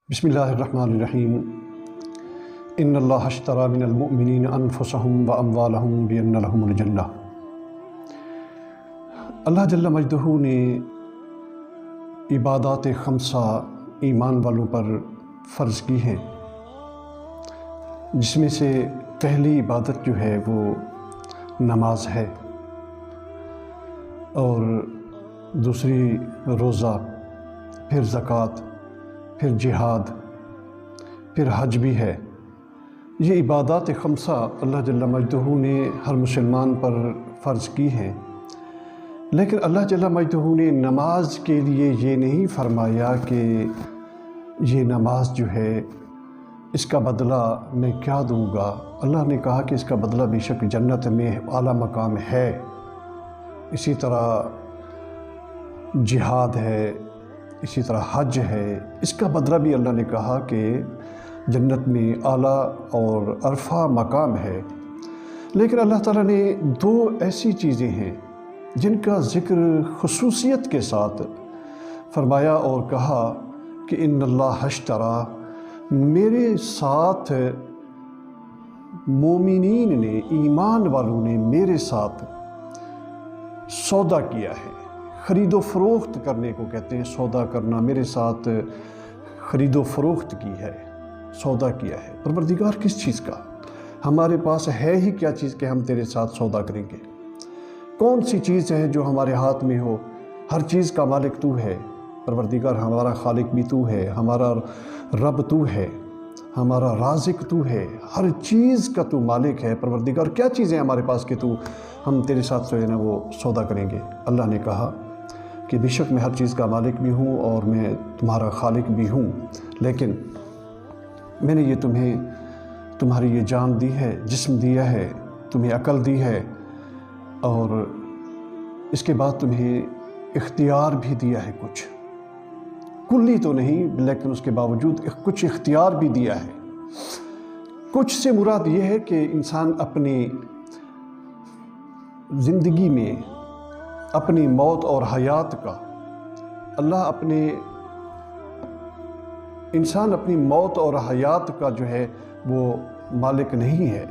بسم اللہ الرحمن الرحیم ان اللہ اشتری من المؤمنین انفسهم واموالهم بان لهم الجنہ۔ اللہ جل مجدہ نے عبادات خمسہ ایمان والوں پر فرض کی ہیں، جس میں سے پہلی عبادت جو ہے وہ نماز ہے، اور دوسری روزہ، پھر زکوٰۃ، پھر جہاد، پھر حج بھی ہے۔ یہ عبادات خمسہ اللہ جل مجدہ نے ہر مسلمان پر فرض کی ہیں، لیکن اللہ جل مجدہ نے نماز کے لیے یہ نہیں فرمایا کہ یہ نماز جو ہے اس کا بدلہ میں کیا دوں گا۔ اللہ نے کہا کہ اس کا بدلہ بے شک جنت میں اعلیٰ مقام ہے۔ اسی طرح جہاد ہے، اسی طرح حج ہے، اس کا بدلہ بھی اللہ نے کہا کہ جنت میں اعلیٰ اور عرفہ مقام ہے۔ لیکن اللہ تعالیٰ نے دو ایسی چیزیں ہیں جن کا ذکر خصوصیت کے ساتھ فرمایا اور کہا کہ ان اللہ اشتری، میرے ساتھ مومنین نے، ایمان والوں نے میرے ساتھ سودا کیا ہے۔ خرید و فروخت کرنے کو کہتے ہیں سودا کرنا، میرے ساتھ خرید و فروخت کی ہے، سودا کیا ہے۔ پروردگار کس چیز کا؟ ہمارے پاس ہے ہی کیا چیز کہ ہم تیرے ساتھ سودا کریں گے؟ کون سی چیز ہے جو ہمارے ہاتھ میں ہو؟ ہر چیز کا مالک تو ہے پروردگار، ہمارا خالق بھی تو ہے، ہمارا رب تو ہے، ہمارا رازق تو ہے، ہر چیز کا تو مالک ہے پروردگار۔ کیا چیزیں ہمارے پاس کہ تو ہم تیرے ساتھ جو ہے نا وہ سودا کریں گے؟ اللہ نے کہا کہ بے شک میں ہر چیز کا مالک بھی ہوں اور میں تمہارا خالق بھی ہوں، لیکن میں نے یہ تمہاری یہ جان دی ہے، جسم دیا ہے، تمہیں عقل دی ہے، اور اس کے بعد تمہیں اختیار بھی دیا ہے، کچھ کلی تو نہیں لیکن اس کے باوجود کچھ اختیار بھی دیا ہے۔ کچھ سے مراد یہ ہے کہ انسان اپنی زندگی میں اپنی موت اور حیات کا، انسان اپنی موت اور حیات کا جو ہے وہ مالک نہیں ہے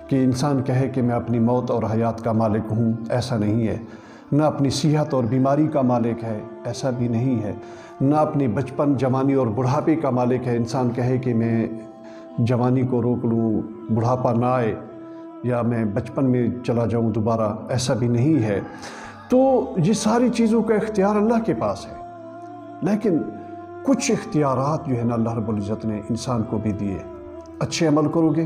کہ انسان کہے کہ میں اپنی موت اور حیات کا مالک ہوں، ایسا نہیں ہے۔ نہ اپنی صحت اور بیماری کا مالک ہے، ایسا بھی نہیں ہے۔ نہ اپنی بچپن، جوانی اور بڑھاپے کا مالک ہے، انسان کہے کہ میں جوانی کو روک لوں، بڑھاپا نہ آئے، یا میں بچپن میں چلا جاؤں دوبارہ، ایسا بھی نہیں ہے۔ تو یہ ساری چیزوں کا اختیار اللہ کے پاس ہے، لیکن کچھ اختیارات جو ہے نا اللہ رب العزت نے انسان کو بھی دیے۔ اچھے عمل کرو گے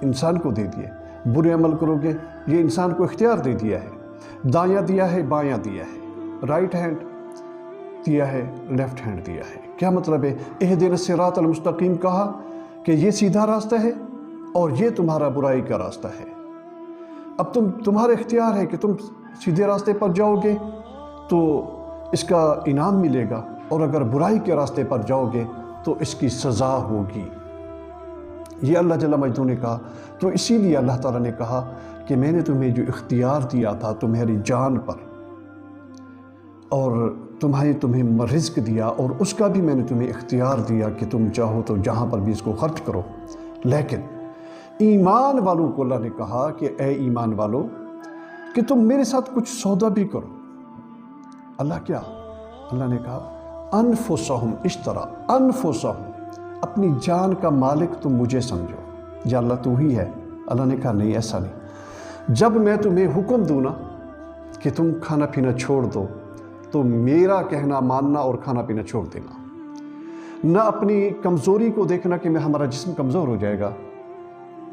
انسان کو دے دیے، برے عمل کرو گے یہ انسان کو اختیار دے دیا ہے۔ دایاں دیا ہے، بایاں دیا ہے، رائٹ ہینڈ دیا ہے، لیفٹ ہینڈ دیا ہے۔ کیا مطلب ہے؟ اہدنا الصراط المستقیم کہا کہ یہ سیدھا راستہ ہے اور یہ تمہارا برائی کا راستہ ہے۔ اب تمہارا اختیار ہے کہ تم سیدھے راستے پر جاؤ گے تو اس کا انعام ملے گا، اور اگر برائی کے راستے پر جاؤ گے تو اس کی سزا ہوگی۔ یہ اللہ جل مجدہ نے کہا۔ تو اسی لیے اللہ تعالیٰ نے کہا کہ میں نے تمہیں جو اختیار دیا تھا تمہاری جان پر، اور تمہیں رزق دیا، اور اس کا بھی میں نے تمہیں اختیار دیا کہ تم چاہو تو جہاں پر بھی اس کو خرچ کرو، لیکن ایمان والوں کو اللہ نے کہا کہ اے ایمان والو کہ تم میرے ساتھ کچھ سودا بھی کرو۔ اللہ کیا؟ اللہ نے کہا انفسہم اشتری، انفسہم، اپنی جان کا مالک تم مجھے سمجھو، یا اللہ تو ہی ہے۔ اللہ نے کہا نہیں، ایسا نہیں۔ جب میں تمہیں حکم دوں نا کہ تم کھانا پینا چھوڑ دو تو میرا کہنا ماننا اور کھانا پینا چھوڑ دینا۔ نہ اپنی کمزوری کو دیکھنا کہ ہمارا جسم کمزور ہو جائے گا،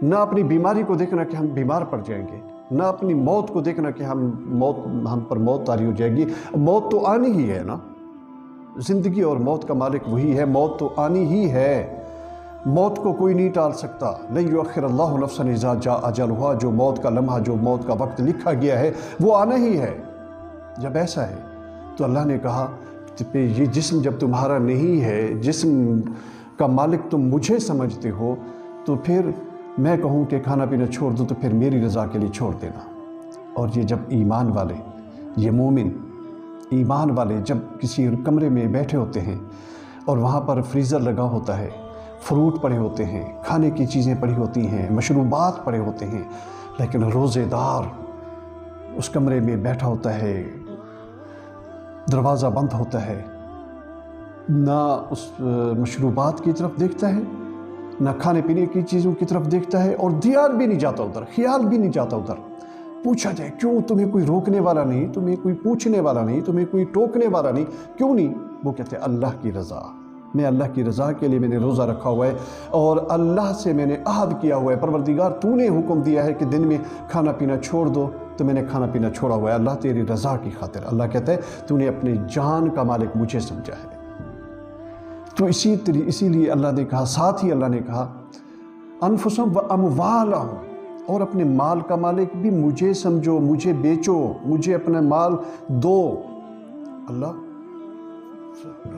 نہ اپنی بیماری کو دیکھنا کہ ہم بیمار پڑ جائیں گے، نہ اپنی موت کو دیکھنا کہ ہم پر موت طاری ہو جائے گی۔ موت تو آنی ہی ہے نا، زندگی اور موت کا مالک وہی ہے، موت تو آنی ہی ہے، موت کو کوئی نہیں ٹال سکتا۔ لن یؤخر اللہ نفسا اذا جاء اجلھا، جو موت کا لمحہ، جو موت کا وقت لکھا گیا ہے وہ آنا ہی ہے۔ جب ایسا ہے تو اللہ نے کہا کہ یہ جسم جب تمہارا نہیں ہے، جسم کا مالک تم مجھے سمجھتے ہو، تو پھر میں کہوں کہ کھانا پینا چھوڑ دو تو پھر میری رضا کے لیے چھوڑ دینا۔ اور یہ جب ایمان والے، یہ مومن ایمان والے جب کسی کمرے میں بیٹھے ہوتے ہیں اور وہاں پر فریزر لگا ہوتا ہے، فروٹ پڑے ہوتے ہیں، کھانے کی چیزیں پڑی ہوتی ہیں، مشروبات پڑے ہوتے ہیں، لیکن روزے دار اس کمرے میں بیٹھا ہوتا ہے، دروازہ بند ہوتا ہے، نہ اس مشروبات کی طرف دیکھتا ہے، نہ کھانے پینے کی چیزوں کی طرف دیکھتا ہے، اور دھیان بھی نہیں جاتا ادھر، خیال بھی نہیں جاتا ادھر۔ پوچھا جائے کیوں؟ تمہیں کوئی روکنے والا نہیں، تمہیں کوئی پوچھنے والا نہیں، تمہیں کوئی ٹوکنے والا نہیں، کیوں نہیں؟ وہ کہتے ہیں اللہ کی رضا، میں اللہ کی رضا کے لیے میں نے روزہ رکھا ہوا ہے، اور اللہ سے میں نے عہد کیا ہوا ہے، پروردگار تو نے حکم دیا ہے کہ دن میں کھانا پینا چھوڑ دو، تو میں نے کھانا پینا چھوڑا ہوا ہے اللہ تیری رضا کی خاطر۔ اللہ کہتا ہے تو نے اپنی جان کا مالک مجھے سمجھا ہے، تو اسی لیے اللہ نے کہا، ساتھ ہی اللہ نے کہا انفسہم و اموالہم، اور اپنے مال کا مالک بھی مجھے سمجھو، مجھے بیچو، مجھے اپنا مال دو۔ اللہ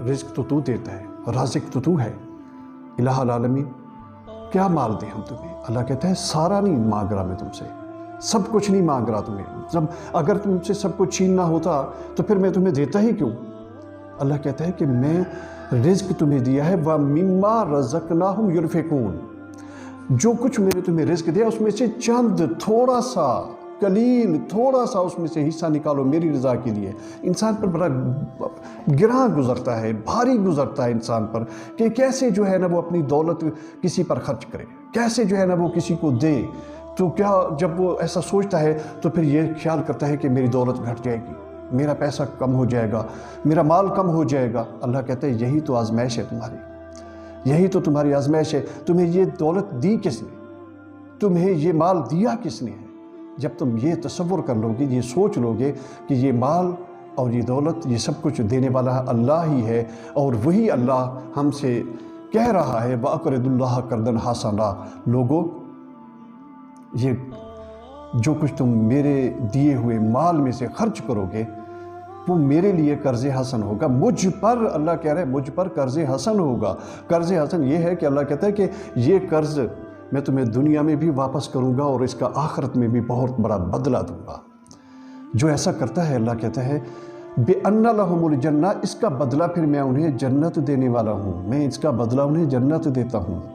رزق تو دیتا ہے، رازق تو ہے، الہ العالمین، کیا مال دیں ہم تمہیں؟ اللہ کہتا ہے سارا نہیں مانگ رہا میں تم سے، سب کچھ نہیں مانگ رہا تمہیں، اگر تم سے سب کچھ چھیننا ہوتا تو پھر میں تمہیں دیتا ہی کیوں؟ اللہ کہتا ہے کہ میں رزق تمہیں دیا ہے، وَمِمَّا رَزَقْنَاهُمْ يُنْفِقُونَ، جو کچھ میں نے تمہیں رزق دیا اس میں سے چند، تھوڑا سا، قلیل، تھوڑا سا اس میں سے حصہ نکالو میری رضا کے لیے۔ انسان پر بڑا گراں گزرتا ہے، بھاری گزرتا ہے انسان پر کہ کیسے جو ہے نا وہ اپنی دولت کسی پر خرچ کرے، کیسے جو ہے نا وہ کسی کو دے۔ تو کیا جب وہ ایسا سوچتا ہے تو پھر یہ خیال کرتا ہے کہ میری دولت گھٹ جائے گی، میرا پیسہ کم ہو جائے گا، میرا مال کم ہو جائے گا۔ اللہ کہتا ہے یہی تو آزمائش ہے تمہاری، یہی تو تمہاری آزمائش ہے۔ تمہیں یہ دولت دی کس نے؟ تمہیں یہ مال دیا کس نے ہے؟ جب تم یہ تصور کر لو گے، یہ سوچ لو گے کہ یہ مال اور یہ دولت، یہ سب کچھ دینے والا اللہ ہی ہے، اور وہی اللہ ہم سے کہہ رہا ہے وَأَقْرِضُوا اللَّهَ قَرْضًا حَسَنًا، لوگو یہ جو کچھ تم میرے دیے ہوئے مال میں سے خرچ کرو گے وہ میرے لیے قرض حسن ہوگا، مجھ پر، اللہ کہہ رہے ہیں مجھ پر قرض حسن ہوگا۔ قرض حسن یہ ہے کہ اللہ کہتا ہے کہ یہ قرض میں تمہیں دنیا میں بھی واپس کروں گا اور اس کا آخرت میں بھی بہت بڑا بدلہ دوں گا۔ جو ایسا کرتا ہے اللہ کہتا ہے بِأَنَّ لَهُمُ الْجَنَّةَ، اس کا بدلہ پھر میں انہیں جنت دینے والا ہوں، میں اس کا بدلہ انہیں جنت دیتا ہوں۔